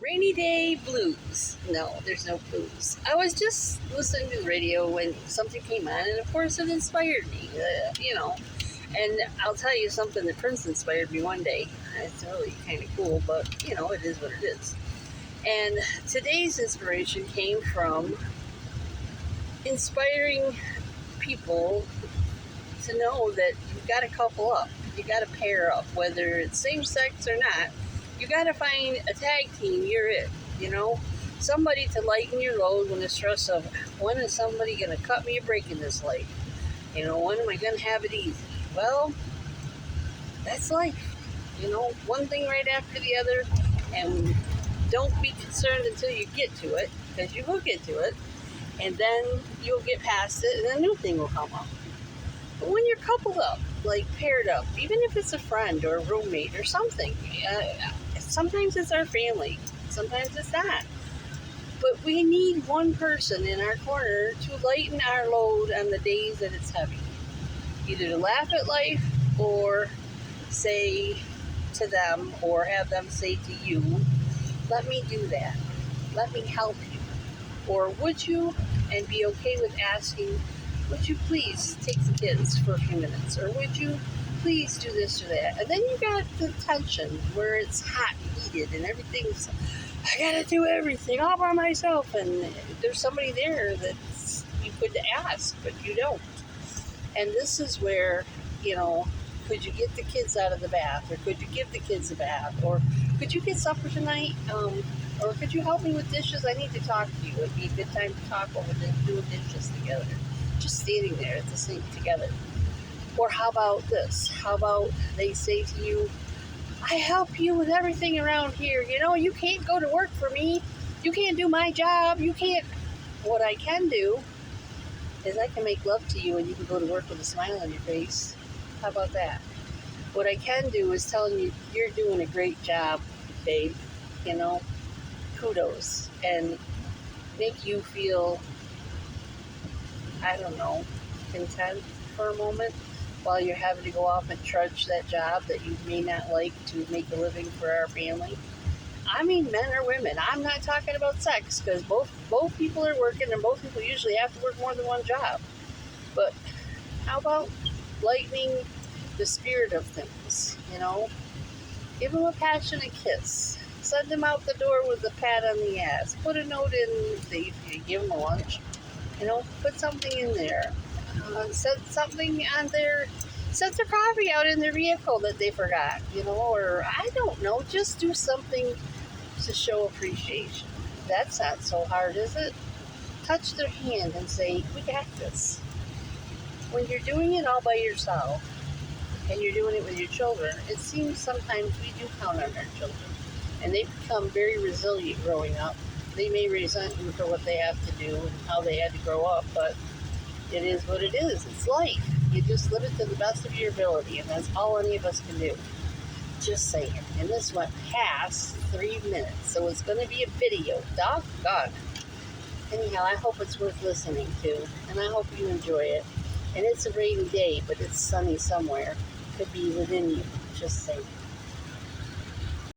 Rainy day blues. No, there's no blues. I was just listening to the radio when something came on, and of course it inspired me, And I'll tell you something that Prince inspired me one day. It's really kind of cool, but it is what it is. And today's inspiration came from inspiring people to know that you've got to couple up, you got to pair up, whether it's same sex or not. You got to find a tag team. You're it, somebody to lighten your load when the stress of when is somebody going to cut me a break in this life. When am I going to have it easy? Well, that's life. One thing right after the other, and don't be concerned until you get to it, because you will get to it, and then you'll get past it, and a new thing will come up. But when you're coupled up, like paired up, even if it's a friend or a roommate or something, sometimes it's our family, sometimes it's not. But we need one person in our corner to lighten our load on the days that it's heavy. Either to laugh at life or say to them or have them say to you, let me do that. Let me help you. Or would you, and be okay with asking, would you please take the kids for a few minutes? Or would you please do this or that? And then you got the tension where it's hot and heated and everything's, I gotta do everything all by myself. And there's somebody there that you could ask, but you don't. And this is where, could you get the kids out of the bath? Or could you give the kids a bath? Or could you get supper tonight? Or could you help me with dishes? I need to talk to you. It'd be a good time to talk over there, doing dishes together. Just standing there at the sink together. Or how about this? How about they say to you, I help you with everything around here. You can't go to work for me. You can't do my job. You can't. What I can do is I can make love to you and you can go to work with a smile on your face. How about that? What I can do is telling you, you're doing a great job, babe. Kudos. And make you feel, I don't know, content for a moment while you're having to go off and trudge that job that you may not like to make a living for our family. I mean, men or women. I'm not talking about sex, because both people are working, and both people usually have to work more than one job. But how about lightening the spirit of things, Give them a passionate kiss. Send them out the door with a pat on the ass. Put a note in, if you give them a lunch, put something in there. Set something on set their coffee out in their vehicle that they forgot, or I don't know, just do something to show appreciation. That's not so hard, is it? Touch their hand and say, we got this. When you're doing it all by yourself and you're doing it with your children, it seems sometimes we do count on our children. And they become very resilient growing up. They may resent you for what they have to do and how they had to grow up, but it is what it is. It's life. You just live it to the best of your ability, and that's all any of us can do. Just saying. And this went past 3 minutes, so it's going to be a video. Doggone. Anyhow, I hope it's worth listening to, and I hope you enjoy it. And it's a rainy day, but it's sunny somewhere. Could be within you. Just saying.